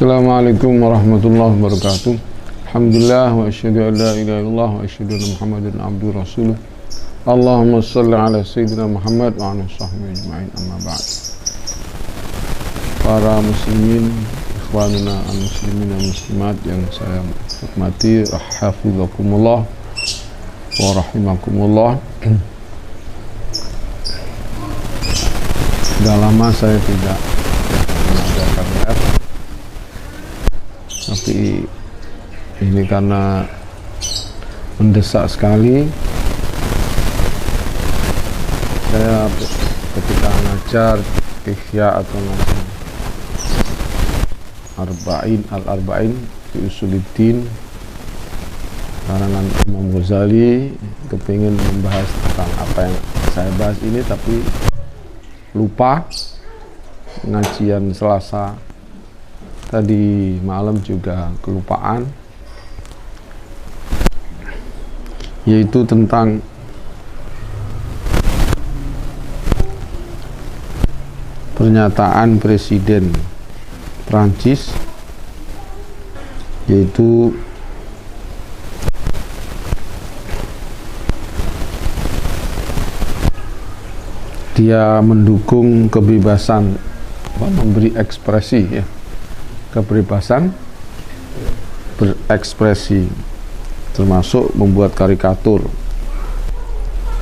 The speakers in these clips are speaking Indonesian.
Assalamualaikum warahmatullahi wabarakatuh. Alhamdulillah wa asyhadu an la ilaha illallah wa asyhadu anna Muhammadan abduhu rasuluh. Allahumma shalli ala sayyidina Muhammad wa ala sahbihi ajma'in, amma ba'd. Para muslimin, ikhwanuna al-muslimin dan muslimat yang saya hormati, hafizakumullah wa rahimakumullah. Sudah lama saya tidak mengadakan live, tapi ini karena mendesak sekali. Saya ketika ngajar ihya atau ngajar al-arba'in di usuluddin karangan Imam Ghazali, kepingin membahas tentang apa yang saya bahas ini, tapi lupa. Pengajian Selasa tadi malam juga kelupaan, yaitu tentang pernyataan Presiden Prancis, yaitu dia mendukung kebebasan memberi ekspresi, ya, kebebasan berekspresi, termasuk membuat karikatur.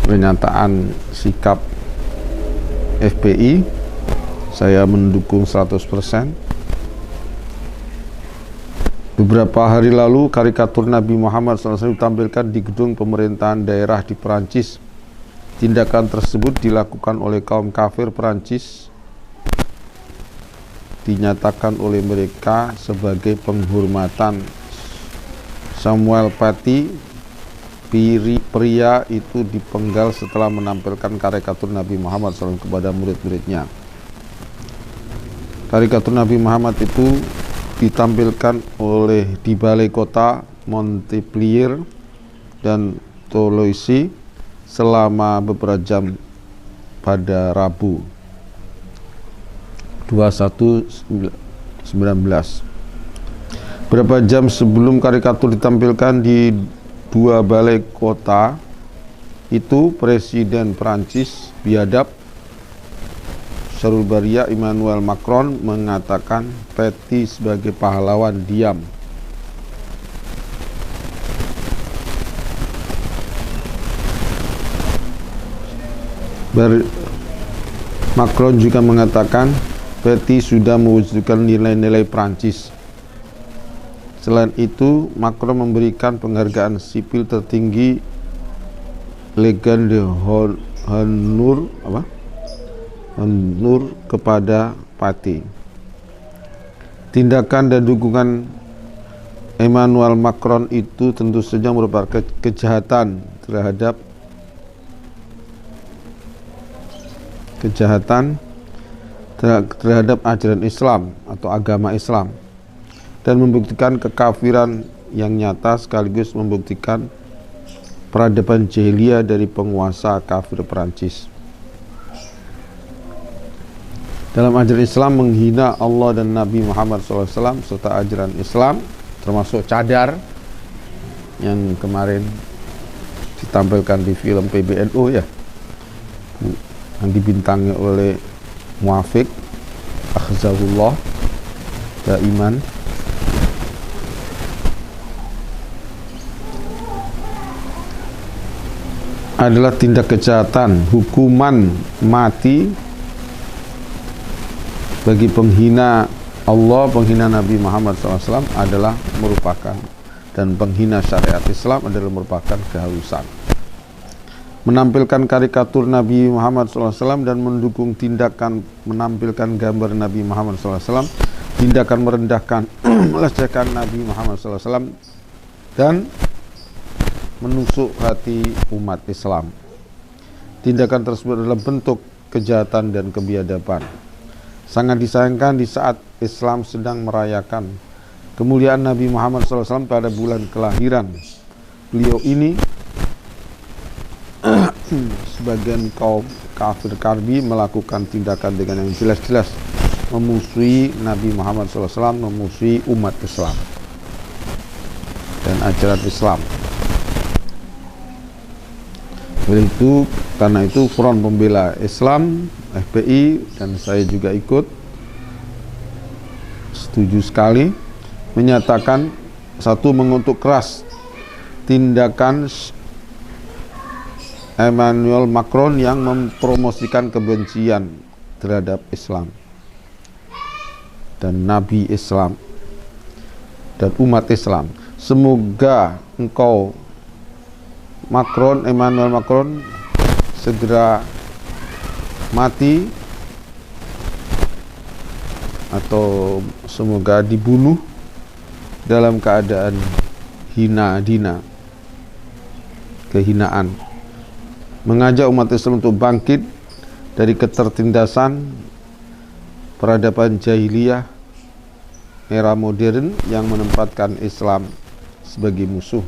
Pernyataan sikap FPI saya mendukung 100%. Beberapa hari lalu karikatur Nabi Muhammad SAW ditampilkan di gedung pemerintahan daerah di Perancis. Tindakan tersebut dilakukan oleh kaum kafir Perancis, dinyatakan oleh mereka sebagai penghormatan. Samuel Paty, pria itu dipenggal setelah menampilkan karikatur Nabi Muhammad SAW kepada murid-muridnya. Karikatur Nabi Muhammad itu ditampilkan di balai kota Montpellier dan Toulouse selama beberapa jam pada Rabu 21/19. Berapa jam sebelum karikatur ditampilkan di dua balai kota itu, Presiden Prancis biadab Syarul Baria Emmanuel Macron mengatakan Paty sebagai pahlawan diam. Macron juga mengatakan Paty sudah mewujudkan nilai-nilai Prancis. Selain itu, Macron memberikan penghargaan sipil tertinggi Legion d'Honneur kepada Paty. Tindakan dan dukungan Emmanuel Macron itu tentu saja merupakan kejahatan terhadap ajaran Islam atau agama Islam, dan membuktikan kekafiran yang nyata sekaligus membuktikan peradaban jahiliyah dari penguasa kafir Perancis. Dalam ajaran Islam, menghina Allah dan Nabi Muhammad SAW serta ajaran Islam, termasuk cadar yang kemarin ditampilkan di film PBNU, ya, yang dibintangi oleh Muafiq Akhzahullah Daiman. Adalah tindak kejahatan. Hukuman mati bagi penghina Allah, penghina Nabi Muhammad SAW adalah merupakan, dan penghina syariat Islam adalah merupakan keharusan. Menampilkan karikatur Nabi Muhammad SAW dan mendukung tindakan menampilkan gambar Nabi Muhammad SAW, tindakan merendahkan, melecehkan Nabi Muhammad SAW, dan menusuk hati umat Islam. Tindakan tersebut adalah bentuk kejahatan dan kebiadaban. Sangat disayangkan di saat Islam sedang merayakan kemuliaan Nabi Muhammad SAW pada bulan kelahiran beliau ini, sebagian kaum kafir Karbi melakukan tindakan dengan yang jelas-jelas memusuhi Nabi Muhammad SAW, memusuhi umat Islam dan ajaran Islam. Karena itu Front Pembela Islam FPI dan saya juga ikut setuju sekali menyatakan satu, mengutuk keras tindakan Emmanuel Macron yang mempromosikan kebencian terhadap Islam dan Nabi Islam dan umat Islam. Semoga engkau Emmanuel Macron segera mati atau semoga dibunuh dalam keadaan kehinaan. Mengajak umat Islam untuk bangkit dari ketertindasan peradaban jahiliyah era modern yang menempatkan Islam sebagai musuh,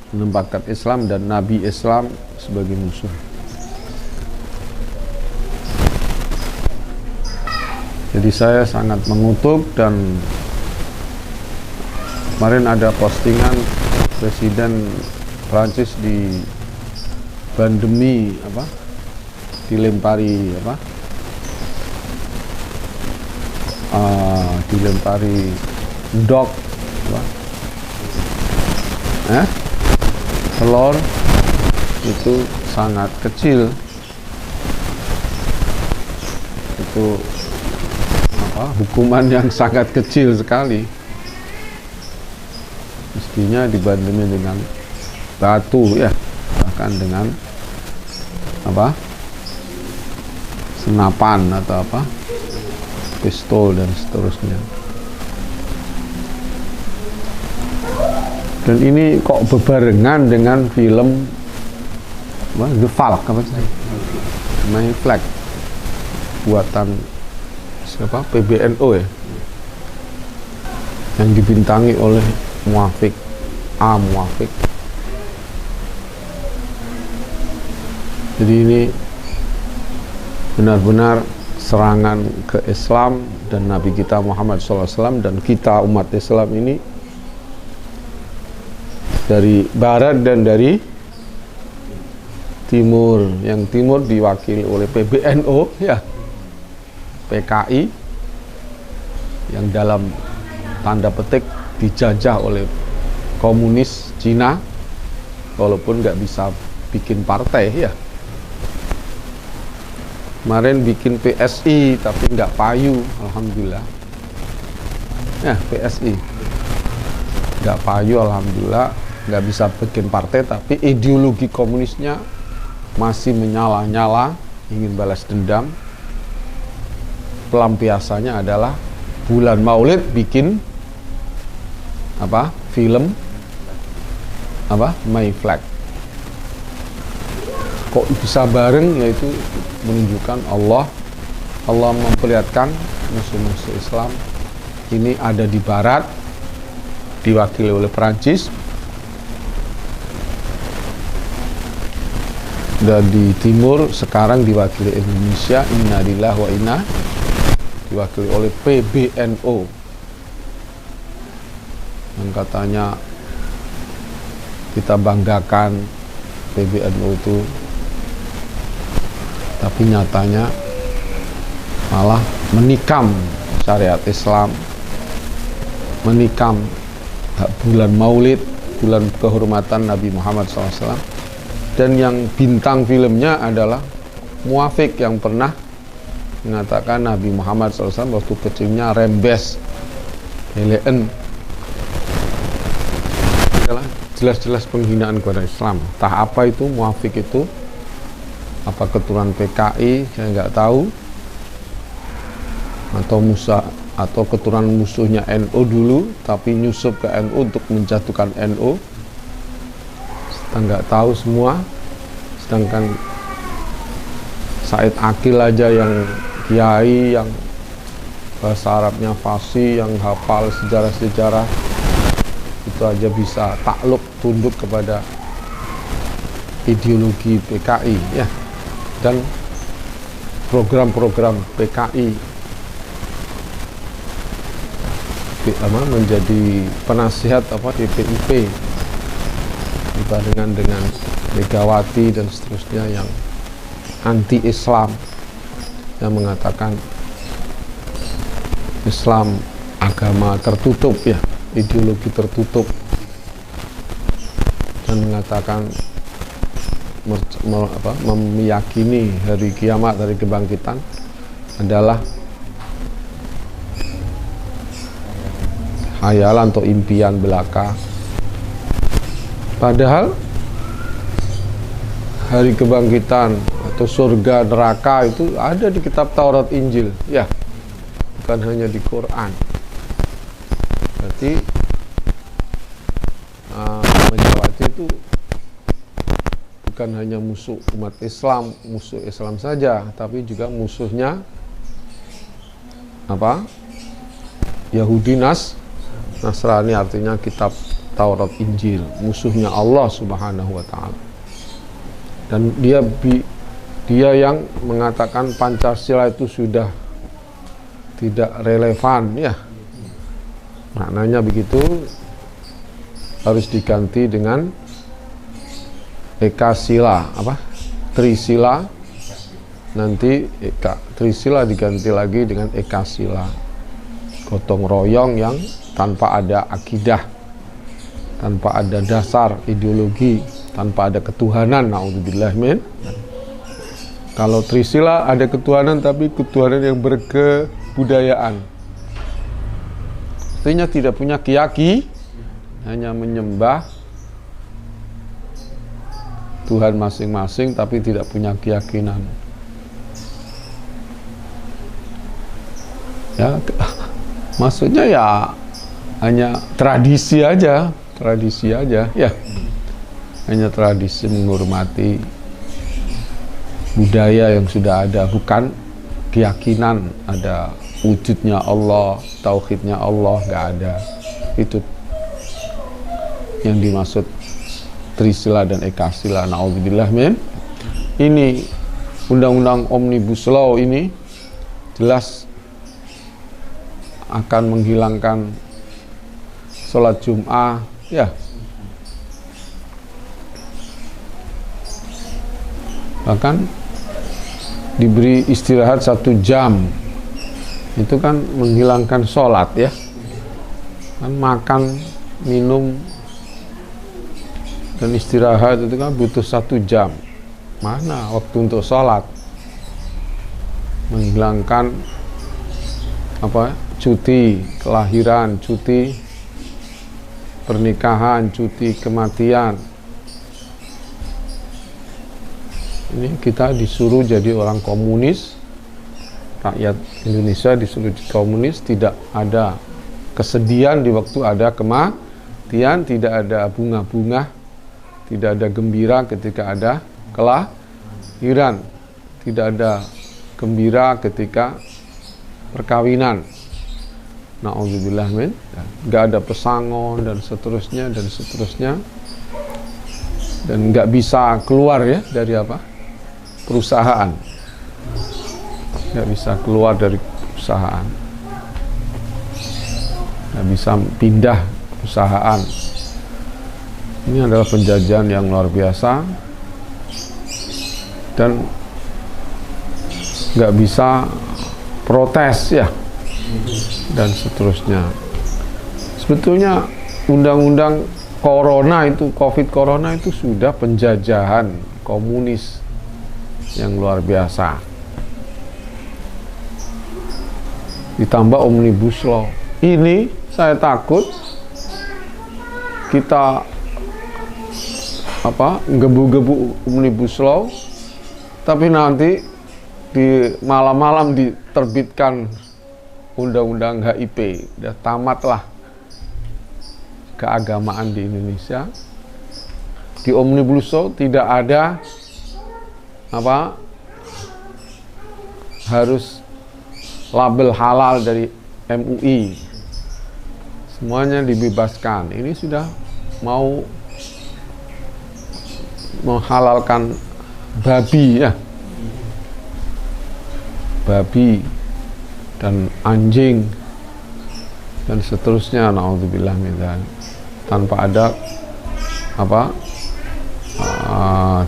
menempatkan Islam dan Nabi Islam sebagai musuh. Jadi saya sangat mengutuk, dan kemarin ada postingan Presiden Prancis di pandemi dilempari telur itu sangat kecil, itu hukuman yang sangat kecil sekali, mestinya dibandingin dengan batu ya, bahkan dengan senapan atau pistol dan seterusnya. Dan ini kok bebarengan dengan film The Falk, My Flag, buatan siapa? PBNO ya, yang dibintangi oleh Muafiq. Jadi ini benar-benar serangan ke Islam dan Nabi kita Muhammad SAW, dan kita umat Islam ini dari barat dan dari timur. Yang timur diwakili oleh PBNO ya, PKI, yang dalam tanda petik dijajah oleh komunis Cina, walaupun nggak bisa bikin partai ya. Kemarin bikin PSI tapi nggak payu, alhamdulillah ya. PSI nggak payu, alhamdulillah, nggak bisa bikin partai, tapi ideologi komunisnya masih menyala-nyala, ingin balas dendam. Pelampiasannya adalah bulan Maulid bikin film My Flag. Kok bisa bareng? Yaitu menunjukkan Allah memperlihatkan musuh-musuh Islam ini ada di barat, diwakili oleh Perancis, dan di timur sekarang diwakili Indonesia, inna lillahi wa inna, diwakili oleh PBNO yang katanya kita banggakan PBNO itu, tapi nyatanya malah menikam syariat Islam, menikam bulan Maulid, bulan kehormatan Nabi Muhammad SAW. Dan yang bintang filmnya adalah Muafiq yang pernah mengatakan Nabi Muhammad SAW waktu kecilnya rembes, heleen. Adalah jelas-jelas penghinaan kepada Islam. Entah apa itu Muafiq itu, apa keturunan PKI, saya nggak tahu, atau keturunan musuhnya NU dulu, tapi nyusup ke NU untuk menjatuhkan NU. Kita nggak tahu semua. Sedangkan Said Akil aja yang kiai, yang bahasa Arabnya fasih, yang hafal sejarah-sejarah, itu aja bisa takluk, tunduk kepada ideologi PKI ya, dan program-program PKI menjadi penasihat DPIP dibandingkan dengan Megawati dan seterusnya yang anti Islam, yang mengatakan Islam agama tertutup ya, ideologi tertutup, dan mengatakan meyakini hari kiamat, hari kebangkitan adalah hayalan atau impian belaka. Padahal hari kebangkitan atau surga neraka itu ada di kitab Taurat Injil ya, bukan hanya di Quran. Berarti Megawati itu bukan hanya musuh umat Islam, musuh Islam saja, tapi juga musuhnya Yahudi, Nasrani, artinya kitab Taurat Injil, musuhnya Allah Subhanahu wa taala. Dan dia yang mengatakan Pancasila itu sudah tidak relevan ya. Maknanya begitu, harus diganti dengan Ekasila, Trisila. Nanti Trisila diganti lagi dengan Ekasila. Gotong royong yang tanpa ada akidah, tanpa ada dasar ideologi, tanpa ada ketuhanan. Naudzubillah min. Kalau Trisila ada ketuhanan, tapi ketuhanan yang berkebudayaan. Artinya tidak punya keyakinan, hanya menyembah Tuhan masing-masing, tapi tidak punya keyakinan. Ya, maksudnya ya hanya tradisi aja ya, hanya tradisi menghormati budaya yang sudah ada, bukan keyakinan ada wujudnya Allah, tauhidnya Allah, nggak ada. Itu yang dimaksud Trisila dan Ekasila. Naudzubillah min. Ini undang-undang Omnibus Law ini jelas akan menghilangkan sholat Jum'ah ya. Bahkan diberi istirahat 1 jam, itu kan menghilangkan sholat ya. Kan makan, minum, dan istirahat itu kan butuh 1 jam. Mana waktu untuk sholat? Menghilangkan cuti kelahiran, cuti pernikahan, cuti kematian. Ini kita disuruh jadi orang komunis, rakyat Indonesia disuruh jadi komunis, tidak ada kesedihan di waktu ada kematian, tidak ada bunga-bunga, tidak ada gembira ketika ada kelahiran, tidak ada gembira ketika perkawinan. Na'udzubillah min. Nggak ada pesangon dan seterusnya dan seterusnya, dan nggak bisa keluar ya dari perusahaan, nggak bisa keluar dari perusahaan, nggak bisa pindah perusahaan. Ini adalah penjajahan yang luar biasa, dan nggak bisa protes ya, dan seterusnya. Sebetulnya undang-undang COVID Corona itu sudah penjajahan komunis yang luar biasa. Ditambah Omnibus Law. Ini saya takut kita gebu-gebu Omnibus Law, tapi nanti di malam-malam diterbitkan undang-undang HIP, udah tamatlah keagamaan di Indonesia. Di Omnibus Law tidak ada harus label halal dari MUI, semuanya dibebaskan. Ini sudah mau menghalalkan babi ya, babi dan anjing dan seterusnya, naudzubillah min dzalik, tanpa ada apa,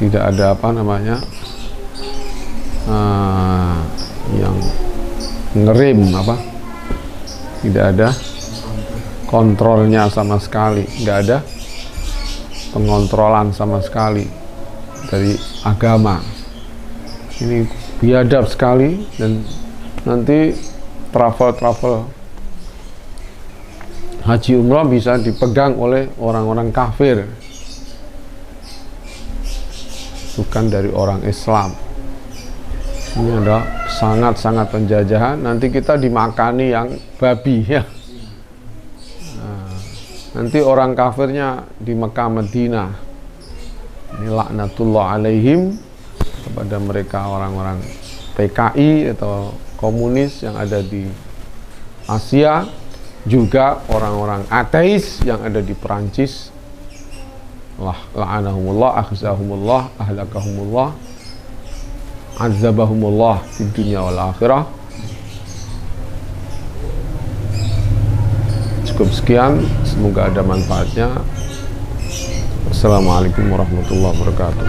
tidak ada apa namanya, yang ngerem apa, tidak ada kontrolnya sama sekali, nggak ada pengontrolan sama sekali dari agama. Ini biadab sekali, dan nanti travel haji umrah bisa dipegang oleh orang-orang kafir, bukan dari orang Islam. Ini adalah sangat-sangat penjajahan. Nanti kita dimakani yang babi ya. Nanti orang kafirnya di Mekah Madinah, ini laknatullah alaihim, kepada mereka orang-orang PKI atau komunis yang ada di Asia, juga orang-orang ateis yang ada di Perancis. La'anahumullah, akhzahumullah, ahlakahumullah, azabahumullah di dunia wal akhirah. Cukup sekian, semoga ada manfaatnya. Assalamualaikum warahmatullahi wabarakatuh.